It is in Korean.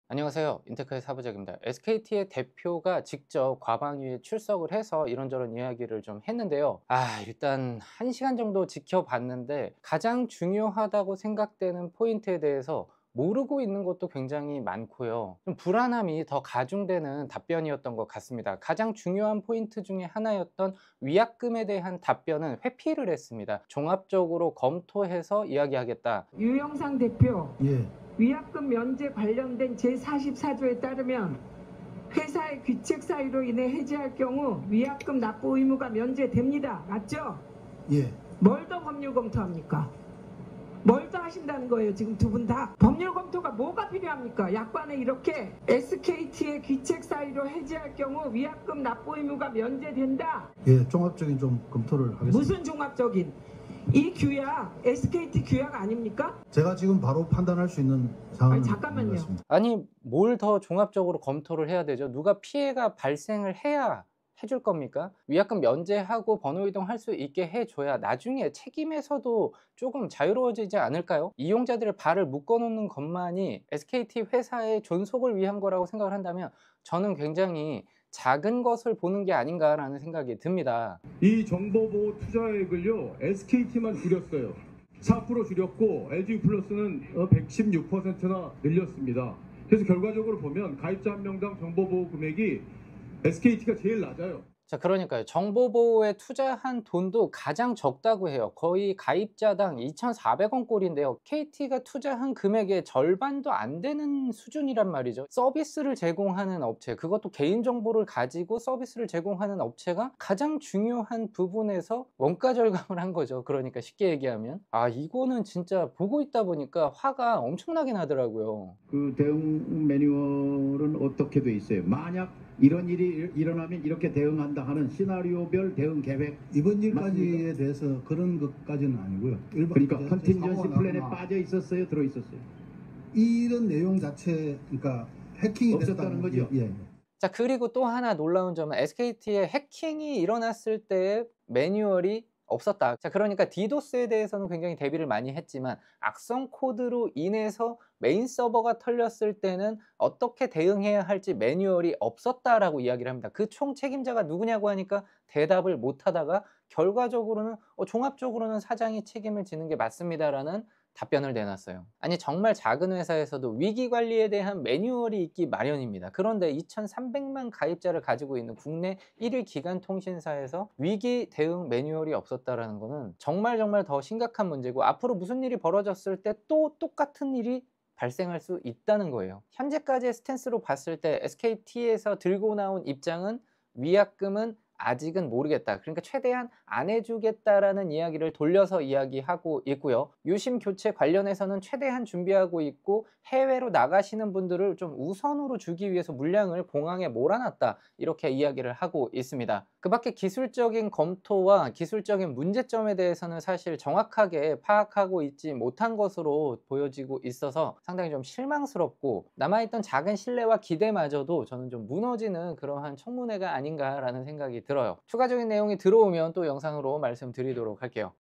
안녕하세요. 인테크의 사부작입니다. SKT의 대표가 직접 과방위에 출석을 해서 이런저런 이야기를 좀 했는데요. 일단 1시간 정도 지켜봤는데 가장 중요하다고 생각되는 포인트에 대해서 모르고 있는 것도 굉장히 많고요. 좀 불안함이 더 가중되는 답변이었던 것 같습니다. 가장 중요한 포인트 중에 하나였던 위약금에 대한 답변은 회피를 했습니다. 종합적으로 검토해서 이야기하겠다. 유영상 대표, 예, 위약금 면제 관련된 제44조에 따르면 회사의 귀책 사유로 인해 해지할 경우 위약금 납부 의무가 면제됩니다. 맞죠? 예. 뭘 더 법률 검토합니까? 뭘 더 하신다는 거예요, 지금 두 분 다? 법률 검토가 뭐가 필요합니까? 약관에 이렇게 SKT의 귀책 사유로 해지할 경우 위약금 납부 의무가 면제된다. 예, 종합적인 좀 검토를 하겠습니다. 무슨 종합적인? 이 규약, SKT 규약 아닙니까? 제가 지금 바로 판단할 수 있는 상황은 아니, 잠깐만요. 아닌 것 같습니다. 아니 뭘 더 종합적으로 검토를 해야 되죠? 누가 피해가 발생을 해야 해줄 겁니까? 위약금 면제하고 번호 이동할 수 있게 해줘야 나중에 책임에서도 조금 자유로워지지 않을까요? 이용자들의 발을 묶어놓는 것만이 SKT 회사의 존속을 위한 거라고 생각을 한다면 저는 굉장히 작은 것을 보는 게 아닌가라는 생각이 듭니다. 이 정보보호 투자액을요 SKT만 줄였어요. 4% 줄였고 LG 플러스는 116%나 늘렸습니다. 그래서 결과적으로 보면 가입자 한 명당 정보보호 금액이 SKT가 제일 낮아요. 자, 그러니까요. 정보보호에 투자한 돈도 가장 적다고 해요. 거의 가입자당 2,400원 꼴인데요. KT가 투자한 금액의 절반도 안 되는 수준이란 말이죠. 서비스를 제공하는 업체, 그것도 개인정보를 가지고 서비스를 제공하는 업체가 가장 중요한 부분에서 원가 절감을 한 거죠. 그러니까 쉽게 얘기하면. 이거는 진짜 보고 있다 보니까 화가 엄청나게 나더라고요. 그 대응 매뉴얼은 어떻게 돼 있어요? 만약 이런 일이 일어나면 이렇게 대응한다 하는 시나리오별 대응 계획. 이번 일까지에 맞습니까? 대해서 그런 것까지는 아니고요. 그러니까 이제 컨틴전시 사고가 플랜에 나거나 빠져 있었어요, 들어 있었어요? 이런 내용 자체, 그러니까 해킹이 없었다는 됐다는 거죠? 예. 자, 그리고 또 하나 놀라운 점은 SKT의 해킹이 일어났을 때의 매뉴얼이 없었다. 자, 그러니까 디도스에 대해서는 굉장히 대비를 많이 했지만 악성 코드로 인해서 메인 서버가 털렸을 때는 어떻게 대응해야 할지 매뉴얼이 없었다라고 이야기를 합니다. 그 총 책임자가 누구냐고 하니까 대답을 못 하다가 결과적으로는 종합적으로는 사장이 책임을 지는 게 맞습니다라는 답변을 내놨어요. 아니 정말 작은 회사에서도 위기 관리에 대한 매뉴얼이 있기 마련입니다. 그런데 2,300만 가입자를 가지고 있는 국내 1위 기관 통신사에서 위기 대응 매뉴얼이 없었다라는 것은 정말 더 심각한 문제고 앞으로 무슨 일이 벌어졌을 때 또 똑같은 일이 발생할 수 있다는 거예요. 현재까지의 스탠스로 봤을 때 SKT에서 들고 나온 입장은 위약금은 아직은 모르겠다. 그러니까 최대한 안 해주겠다라는 이야기를 돌려서 이야기하고 있고요. 유심 교체 관련해서는 최대한 준비하고 있고 해외로 나가시는 분들을 좀 우선으로 주기 위해서 물량을 공항에 몰아놨다. 이렇게 이야기를 하고 있습니다. 그 밖에 기술적인 검토와 기술적인 문제점에 대해서는 사실 정확하게 파악하고 있지 못한 것으로 보여지고 있어서 상당히 좀 실망스럽고 남아있던 작은 신뢰와 기대마저도 저는 좀 무너지는 그러한 청문회가 아닌가라는 생각이 들어요. 추가적인 내용이 들어오면 또 영상으로 말씀드리도록 할게요.